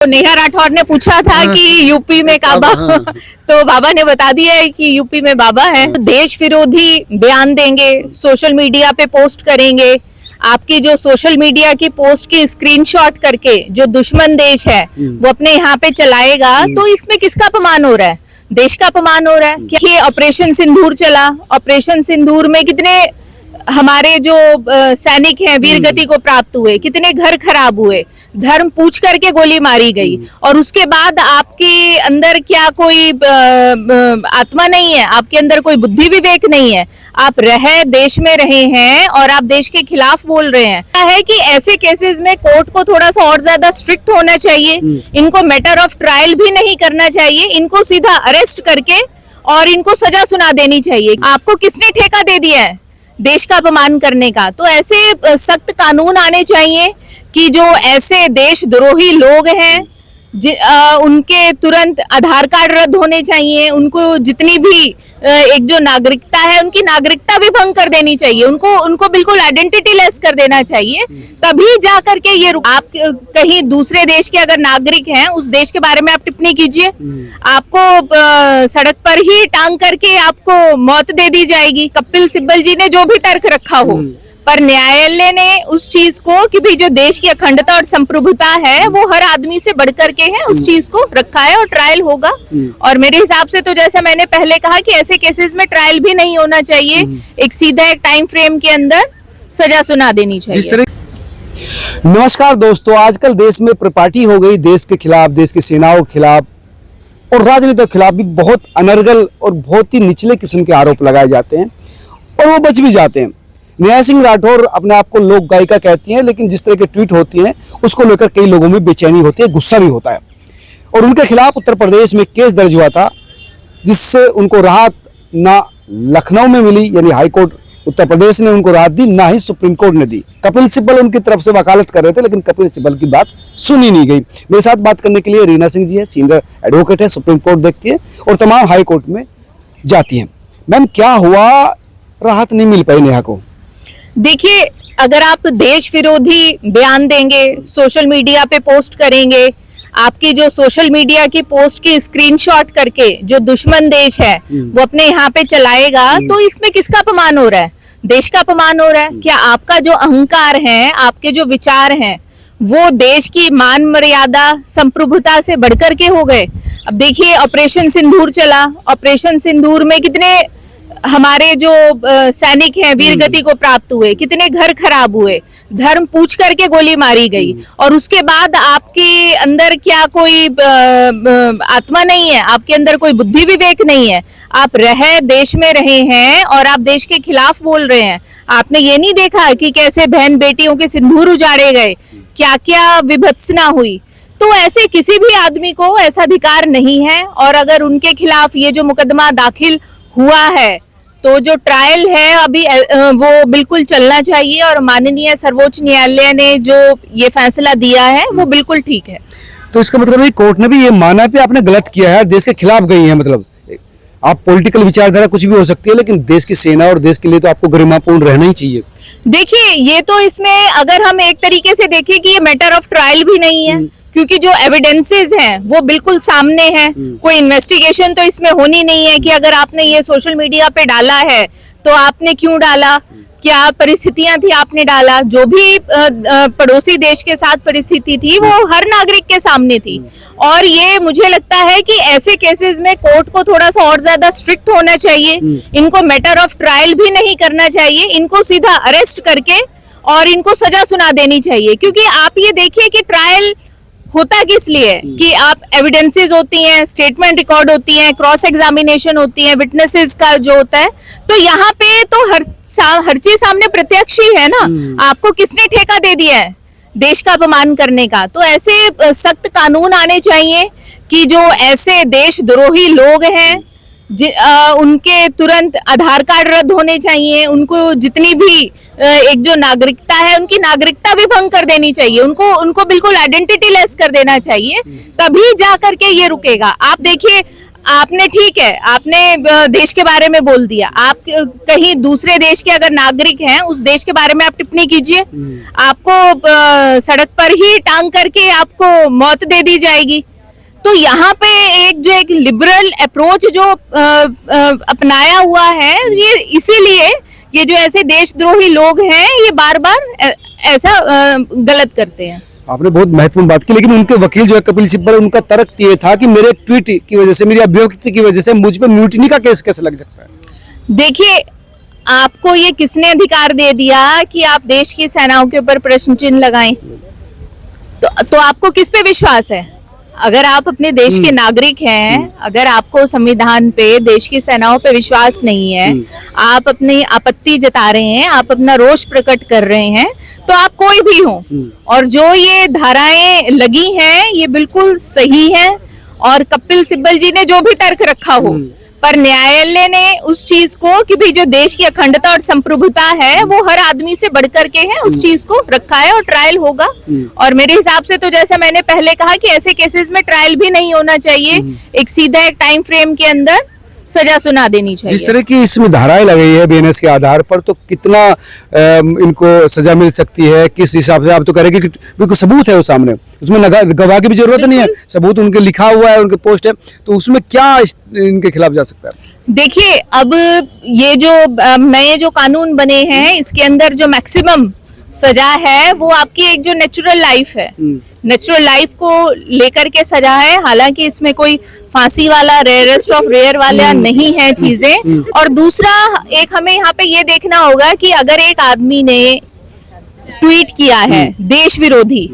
नेहा राठौर ने पूछा था कि यूपी में काबा तो बाबा ने बता दिया है कि यूपी में बाबा है। देश विरोधी बयान देंगे, सोशल मीडिया पे पोस्ट करेंगे। आपकी जो सोशल मीडिया की पोस्ट की स्क्रीनशॉट करके जो दुश्मन देश है वो अपने यहाँ पे चलाएगा, तो इसमें किसका अपमान हो रहा है? देश का अपमान हो रहा है। क्या ये ऑपरेशन सिंदूर चला? ऑपरेशन सिंदूर में कितने हमारे जो सैनिक हैं वीर गति को प्राप्त हुए, कितने घर खराब हुए, धर्म पूछ करके गोली मारी गई, और उसके बाद आपके अंदर क्या कोई आत्मा नहीं है? आपके अंदर कोई बुद्धि विवेक नहीं है? आप देश में रहे हैं और आप देश के खिलाफ बोल रहे हैं। क्या है कि ऐसे केसेस में कोर्ट को थोड़ा सा और ज्यादा स्ट्रिक्ट होना चाहिए। इनको मैटर ऑफ ट्रायल भी नहीं करना चाहिए, इनको सीधा अरेस्ट करके और इनको सजा सुना देनी चाहिए। आपको किसने ठेका दे दिया है देश का अपमान करने का? तो ऐसे सख्त कानून आने चाहिए कि जो ऐसे देशद्रोही लोग हैं उनके तुरंत आधार कार्ड रद्द होने चाहिए। उनको जितनी भी एक जो नागरिकता है उनकी नागरिकता भी भंग कर देनी चाहिए। उनको बिल्कुल आइडेंटिटी लेस कर देना चाहिए, तभी जा करके ये आप कहीं दूसरे देश के अगर नागरिक हैं उस देश के बारे में आप टिप्पणी कीजिए, आपको सड़क पर ही टांग करके आपको मौत दे दी जाएगी। कपिल सिब्बल जी ने जो भी तर्क रखा हो, पर न्यायालय ने उस चीज को कि भी जो देश की अखंडता और संप्रभुता है वो हर आदमी से बढ़कर के है, उस चीज को रखा है और ट्रायल होगा। और मेरे हिसाब से तो जैसा मैंने पहले कहा कि ऐसे केसेस में ट्रायल भी नहीं होना चाहिए, एक सीधा एक टाइम फ्रेम के अंदर सजा सुना देनी चाहिए। नमस्कार दोस्तों, आजकल देश में प्रपार्टी हो गई देश के खिलाफ, देश की सेनाओं के खिलाफ और राजनीतिक के खिलाफ भी बहुत अनर्गल और बहुत ही निचले किस्म के आरोप लगाए जाते हैं और वो बच भी जाते हैं। नेहा सिंह राठौर अपने आप को लोक गायिका कहती हैं, लेकिन जिस तरह के ट्वीट होती हैं उसको लेकर कई लोगों में बेचैनी होती है, गुस्सा भी होता है। और उनके खिलाफ उत्तर प्रदेश में केस दर्ज हुआ था, जिससे उनको राहत ना लखनऊ में मिली, यानी हाई कोर्ट उत्तर प्रदेश ने उनको राहत दी, ना ही सुप्रीम कोर्ट ने दी। कपिल सिब्बल उनकी तरफ से वकालत कर रहे थे, लेकिन कपिल सिब्बल की बात सुनी नहीं गई। मेरे साथ बात करने के लिए रीना सिंह जी है, सीनियर एडवोकेट है, सुप्रीम कोर्ट देखती है और तमाम हाई कोर्ट में जाती हैं। मैम, क्या हुआ, राहत नहीं मिल पाई नेहा को? देखिए, अगर आप देश विरोधी बयान देंगे, सोशल मीडिया पे पोस्ट करेंगे, आपकी जो सोशल मीडिया की पोस्ट की स्क्रीनशॉट करके जो दुश्मन देश है वो अपने यहाँ पे चलाएगा, तो इसमें किसका अपमान हो रहा है? देश का अपमान हो रहा है। क्या आपका जो अहंकार है, आपके जो विचार हैं, वो देश की मान मर्यादा संप्रभुता से बढ़कर के हो गए? अब देखिए, ऑपरेशन सिंदूर चला। ऑपरेशन सिंदूर में कितने हमारे जो सैनिक हैं वीर गति को प्राप्त हुए, कितने घर खराब हुए, धर्म पूछ करके गोली मारी गई, और उसके बाद आपके अंदर क्या कोई आत्मा नहीं है? आपके अंदर कोई बुद्धि विवेक नहीं है? आप देश में रहे हैं और आप देश के खिलाफ बोल रहे हैं। आपने ये नहीं देखा कि कैसे बहन बेटियों के सिंदूर उजाड़े गए, क्या क्या विभत्सना हुई? तो ऐसे किसी भी आदमी को ऐसा अधिकार नहीं है। और अगर उनके खिलाफ ये जो मुकदमा दाखिल हुआ है, तो जो ट्रायल है अभी वो बिल्कुल चलना चाहिए, और माननीय सर्वोच्च न्यायालय ने जो ये फैसला दिया है वो बिल्कुल ठीक है। तो इसका मतलब है कोर्ट ने भी ये माना कि आपने गलत किया है, देश के खिलाफ गई है। मतलब आप पॉलिटिकल विचारधारा कुछ भी हो सकती है, लेकिन देश की सेना और देश के लिए तो आपको गरिमापूर्ण रहना ही चाहिए। देखिए, ये तो इसमें अगर हम एक तरीके से देखें कि ये मैटर ऑफ ट्रायल भी नहीं है, क्योंकि जो एविडेंसेस हैं वो बिल्कुल सामने हैं। कोई इन्वेस्टिगेशन तो इसमें होनी नहीं है कि अगर आपने ये सोशल मीडिया पे डाला है तो आपने क्यों डाला, क्या परिस्थितियां थी आपने डाला। जो भी पड़ोसी देश के साथ परिस्थिति थी वो हर नागरिक के सामने थी। और ये मुझे लगता है कि ऐसे केसेस में कोर्ट को थोड़ा सा और ज्यादा स्ट्रिक्ट होना चाहिए, इनको मैटर ऑफ ट्रायल भी नहीं करना चाहिए, इनको सीधा अरेस्ट करके और इनको सजा सुना देनी चाहिए। क्योंकि आप ये देखिए कि ट्रायल होता किस लिए कि आप एविडेंसेस होती हैं, स्टेटमेंट रिकॉर्ड होती हैं, क्रॉस एग्जामिनेशन होती है, विटनेसेस का जो होता है, तो यहाँ पे तो हर चीज सामने प्रत्यक्ष ही है ना। आपको किसने ठेका दे दिया है देश का अपमान करने का? तो ऐसे सख्त कानून आने चाहिए कि जो ऐसे देशद्रोही लोग हैं उनके तुरंत आधार कार्ड रद्द होने चाहिए। उनको जितनी भी एक जो नागरिकता है उनकी नागरिकता भी भंग कर देनी चाहिए। उनको बिल्कुल आइडेंटिटी लेस कर देना चाहिए, तभी जा करके ये रुकेगा। आप देखिए, आपने ठीक है, आपने देश के बारे में बोल दिया। आप कहीं दूसरे देश के अगर नागरिक हैं, उस देश के बारे में आप टिप्पणी कीजिए। आपको सड़क पर ही टांग करके आपको मौत दे दी जाएगी। तो यहाँ पे एक लिबरल अप्रोच जो अपनाया हुआ है, ये इसीलिए ये जो ऐसे देशद्रोही लोग हैं, ये बार बार ऐसा गलत करते हैं। आपने बहुत महत्वपूर्ण बात की, लेकिन उनके वकील जो है कपिल सिब्बल, उनका तर्क ये था कि मेरे ट्वीट की वजह से, मेरी अभिव्यक्ति की वजह से मुझ पे म्यूटिनी का केस कैसे लग सकता है। देखिए, आपको ये किसने अधिकार दे दिया कि आप देश की सेनाओं के ऊपर प्रश्न चिन्ह लगाएं? तो आपको किस पे विश्वास है? अगर आप अपने देश के नागरिक हैं, अगर आपको संविधान पे, देश की सेनाओं पे विश्वास नहीं है, आप अपनी आपत्ति जता रहे हैं, आप अपना रोष प्रकट कर रहे हैं, तो आप कोई भी हो, और जो ये धाराएं लगी हैं ये बिल्कुल सही हैं, और कपिल सिब्बल जी ने जो भी तर्क रखा हो, पर न्यायालय ने उस चीज को कि भाई जो देश की अखंडता और संप्रभुता है वो हर आदमी से बढ़कर के है, उस चीज को रखा है और ट्रायल होगा। और मेरे हिसाब से तो जैसा मैंने पहले कहा कि ऐसे केसेस में ट्रायल भी नहीं होना चाहिए, एक सीधा एक टाइम फ्रेम के अंदर सजा सुना देनी चाहिए। जिस तरह की इसमें धाराएं लगाई है बीएनएस के आधार पर, तो कितना इनको सजा मिल सकती है, किस हिसाब से? आप तो कह रहे हैं कि बिल्कुल सबूत है वो सामने, उसमें गवाह की भी जरूरत नहीं है, सबूत उनके लिखा हुआ है, उनके पोस्ट है, तो उसमें क्या इनके खिलाफ जा सकता है? देखिए, अब ये जो नए जो कानून बने हैं, इसके अंदर जो मैक्सिमम सजा है वो आपकी एक जो नेचुरल लाइफ है, नेचुरल लाइफ को लेकर के सजा है। हालांकि इसमें कोई फांसी वाला, रेयरेस्ट ऑफ रेयर वाला नहीं है चीजें। और दूसरा, एक हमें यहाँ पे ये देखना होगा कि अगर एक आदमी ने ट्वीट किया है देश विरोधी,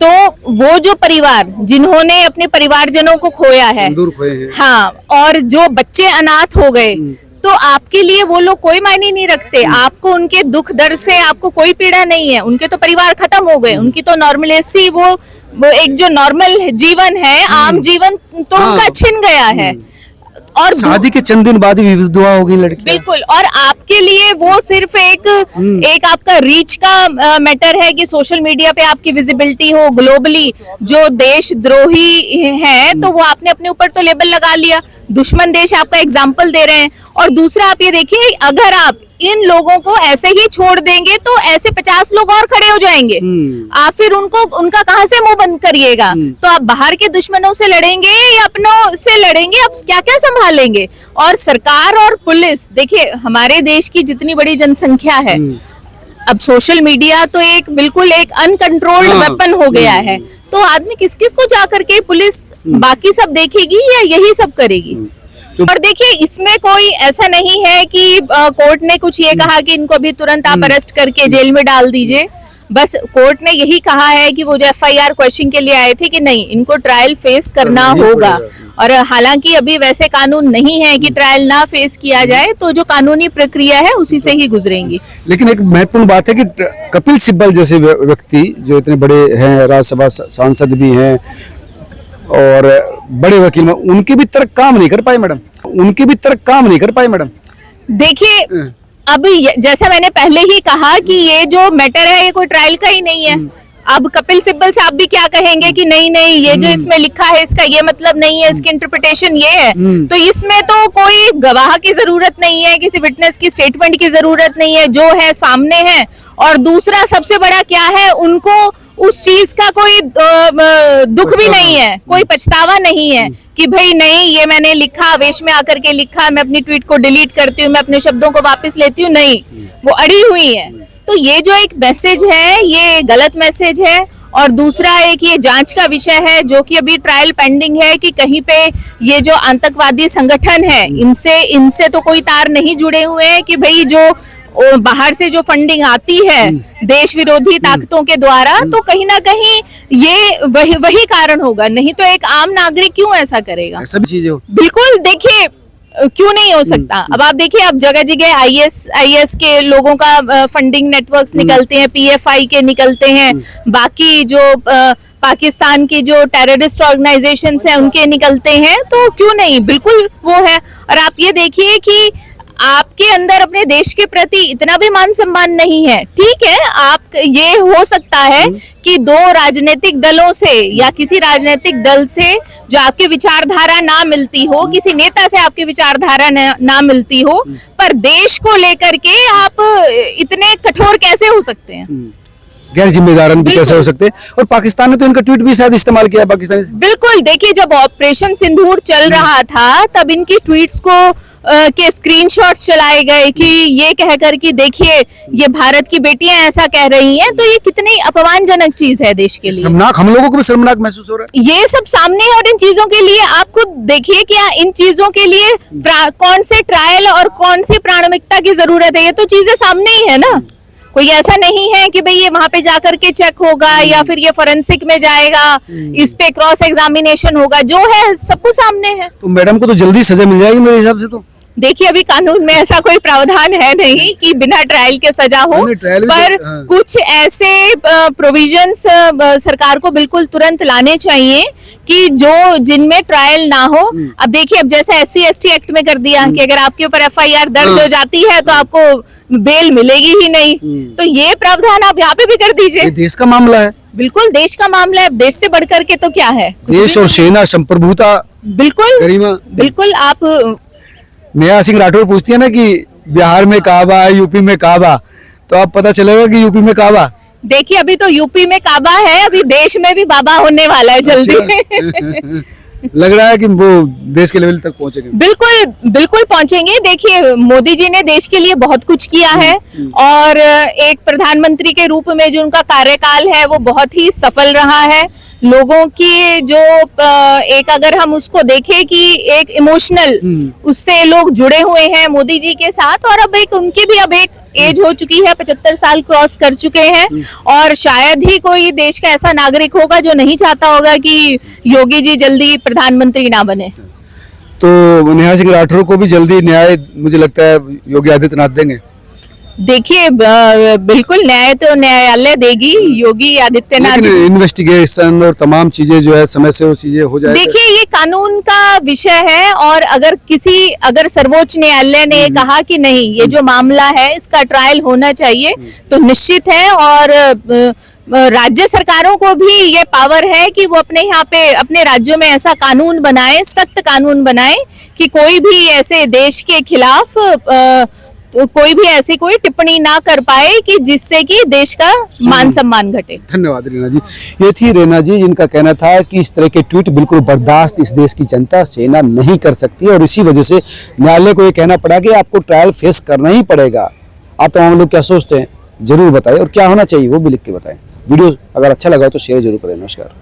तो वो जो परिवार जिन्होंने अपने परिवारजनों को खोया है, हाँ, और जो बच्चे अनाथ हो गए, तो आपके लिए वो लोग कोई मायने नहीं रखते। आपको उनके दुख दर्द से आपको कोई पीड़ा नहीं है, उनके तो परिवार खत्म हो गए, उनकी तो नॉर्मलेसी, वो एक जो नॉर्मल जीवन है, आम जीवन तो उनका छिन गया है। और शादी के चंद दिन बाद ही विधवा हो गई लड़की। बिल्कुल, और आपके लिए वो सिर्फ एक आपका रीच का मैटर है कि सोशल मीडिया पे आपकी विजिबिलिटी हो ग्लोबली। जो देशद्रोही है तो वो आपने अपने ऊपर तो लेबल लगा लिया, दुश्मन देश आपका एग्जाम्पल दे रहे हैं। और दूसरा, आप ये देखिए, अगर आप इन लोगों को ऐसे ही छोड़ देंगे तो ऐसे 50 लोग और खड़े हो जाएंगे। आप फिर उनका कहां से मुंह बंद करिएगा? तो आप बाहर के दुश्मनों से लड़ेंगे या अपनों से लड़ेंगे? आप क्या क्या संभालेंगे? और सरकार और पुलिस, देखिए, हमारे देश की जितनी बड़ी जनसंख्या है, अब सोशल मीडिया तो बिल्कुल एक अनकंट्रोल्ड वेपन हो गया है। तो आदमी किस किस को जा करके पुलिस बाकी सब देखेगी या यही सब करेगी? और देखिए, इसमें कोई ऐसा नहीं है कि कोर्ट ने कुछ ये कहा कि इनको अभी तुरंत आप अरेस्ट करके जेल में डाल दीजिए। बस कोर्ट ने यही कहा है कि वो जो FIR क्वेश्चन के लिए आए थे कि नहीं, इनको ट्रायल फेस करना होगा। और हालांकि अभी वैसे कानून नहीं है कि ट्रायल ना फेस किया जाए, तो जो कानूनी प्रक्रिया है उसी से ही गुजरेंगी। लेकिन एक महत्वपूर्ण बात है कि कपिल सिब्बल जैसे व्यक्ति जो इतने बड़े हैं, राज्यसभा सांसद भी हैं और बड़े वकील में, उनके भी तर्क काम नहीं कर पाए मैडम, उनके भी तर्क काम नहीं कर पाए मैडम। देखिए, अब जैसा मैंने पहले ही कहा कि ये जो मैटर है ये कोई ट्रायल का ही नहीं है। अब कपिल सिब्बल साहब भी क्या कहेंगे कि नहीं नहीं, ये जो इसमें लिखा है इसका ये मतलब नहीं है, इसकी इंटरप्रिटेशन ये है। तो इसमें तो कोई गवाह की जरूरत नहीं है, किसी विटनेस की स्टेटमेंट की जरूरत नहीं है, जो है सामने है। और दूसरा सबसे बड़ा क्या है, उनको उस चीज का कोई दुख भी नहीं है, कोई पछतावा नहीं है कि भाई नहीं, ये मैंने लिखा, आवेश में आकर के लिखा, मैं अपनी ट्वीट को डिलीट करती हूँ, मैं अपने शब्दों को वापस लेती हूँ। नहीं, वो अड़ी हुई है। तो ये जो एक मैसेज है, ये गलत मैसेज है। और दूसरा एक ये जांच का विषय है, जो कि अभी ट्रायल पेंडिंग है, कि कहीं पे ये जो आतंकवादी संगठन है, इनसे तो कोई तार नहीं जुड़े हुए हैं कि भाई जो बाहर से जो फंडिंग आती है देश विरोधी ताकतों के द्वारा, तो कहीं ना कहीं ये वही कारण होगा। नहीं तो एक आम नागरिक क्यों ऐसा करेगा? सब चीजें बिल्कुल, देखिए, क्यों नहीं हो सकता? अब आप देखिए, अब जगह जगह IS के लोगों का फंडिंग नेटवर्क्स निकलते हैं, PFI के निकलते हैं, बाकी जो पाकिस्तान की जो टेररिस्ट ऑर्गेनाइजेशंस हैं उनके निकलते हैं, तो क्यों नहीं, बिल्कुल वो है। और आप ये देखिए कि आपके अंदर अपने देश के प्रति इतना भी मान सम्मान नहीं है, ठीक है, आप ये हो सकता है कि दो राजनीतिक दलों से या किसी राजनीतिक दल से जो आपकी विचारधारा ना मिलती हो, किसी नेता से आपकी विचारधारा ना मिलती हो, पर देश को लेकर के आप इतने कठोर कैसे हो सकते हैं? गैर जिम्मेदारान भी कैसे हो सकते हैं? और पाकिस्तान ने तो इनका ट्वीट भी शायद इस्तेमाल किया पाकिस्तानी। बिल्कुल, देखिए जब ऑपरेशन सिंदूर चल रहा था तब इनकी ट्वीट्स को के स्क्रीनशॉट्स चलाए गए कि ये कहकर कि देखिए ये भारत की बेटियां ऐसा कह रही हैं, तो ये कितनी अपमानजनक चीज है देश के लिए। शर्मनाक, हम लोगों को भी शर्मनाक महसूस हो रहा है ये सब सामने है। और इन चीजों के लिए आप खुद देखिए क्या इन चीजों के लिए कौन से ट्रायल और कौन सी प्राथमिकता की जरूरत है, ये तो चीजें सामने ही है ना। कोई ऐसा नहीं है कि भाई ये वहां पे जाकर के चेक होगा या फिर ये फोरेंसिक में जाएगा, इस पे क्रॉस एग्जामिनेशन होगा, जो है सब कुछ सामने है। तो मैडम को तो जल्दी सजा मिल जाएगी मेरे हिसाब से। तो देखिए अभी कानून में ऐसा कोई प्रावधान है नहीं कि बिना ट्रायल के सजा हो, पर कुछ ऐसे प्रोविजंस सरकार को बिल्कुल तुरंत लाने चाहिए कि जो जिनमें ट्रायल ना हो। अब देखिए अब जैसे SC/ST एक्ट में कर दिया कि अगर आपके ऊपर FIR दर्ज हो जाती है तो आपको बेल मिलेगी ही नहीं, तो ये प्रावधान आप यहाँ पे भी कर दीजिए। ये देश का मामला है। बिल्कुल देश का मामला है, देश से बढ़कर के तो क्या है, देश और सेना संप्रभुता, बिल्कुल गरिमा। बिल्कुल। आप नेहा सिंह राठौर पूछती है ना कि बिहार में काबा है, यूपी में काबा, तो अब पता चलेगा कि यूपी में काबा। देखिए अभी तो यूपी में काबा है, अभी देश में भी बाबा होने वाला है जल्दी। लग रहा है कि वो देश के लेवल तक पहुंचेंगे। बिल्कुल बिल्कुल पहुंचेंगे। देखिए मोदी जी ने देश के लिए बहुत कुछ किया है और एक प्रधानमंत्री के रूप में जो उनका कार्यकाल है वो बहुत ही सफल रहा है। लोगों की जो एक अगर हम उसको देखें कि एक इमोशनल उससे लोग जुड़े हुए हैं मोदी जी के साथ, और अब एक उनकी भी अब एक एज हो चुकी है, 75 साल क्रॉस कर चुके हैं, और शायद ही कोई देश का ऐसा नागरिक होगा जो नहीं चाहता होगा कि योगी जी जल्दी प्रधानमंत्री ना बने। तो नेहा सिंह राठौर को भी जल्दी न्याय मुझे लगता है योगी आदित्यनाथ देंगे। देखिए बिल्कुल न्याय तो न्यायालय देगी, योगी आदित्यनाथ। इन्वेस्टिगेशन और तमाम चीजें जो है समय से वो चीजें हो जाए। देखिए ये कानून का विषय है, और अगर सर्वोच्च न्यायालय ने कहा कि नहीं ये जो मामला है इसका ट्रायल होना चाहिए तो निश्चित है, और राज्य सरकारों को भी ये पावर है कि वो अपने यहाँ पे अपने राज्यों में ऐसा कानून बनाए, सख्त कानून बनाए कि कोई भी ऐसे देश के खिलाफ तो कोई भी ऐसी कोई टिप्पणी ना कर पाए कि जिससे कि देश का मान सम्मान घटे। धन्यवाद रेना जी। ये थी रेना जी जिनका कहना था कि इस तरह के ट्वीट बिल्कुल बर्दाश्त इस देश की जनता सेना नहीं कर सकती, और इसी वजह से न्यायालय को ये कहना पड़ा कि आपको ट्रायल फेस करना ही पड़ेगा। आप तमाम लोग क्या सोचते हैं जरूर बताएं, और क्या होना चाहिए वो भी लिख के बताएं। वीडियो अगर अच्छा लगा तो शेयर जरूर करें। नमस्कार।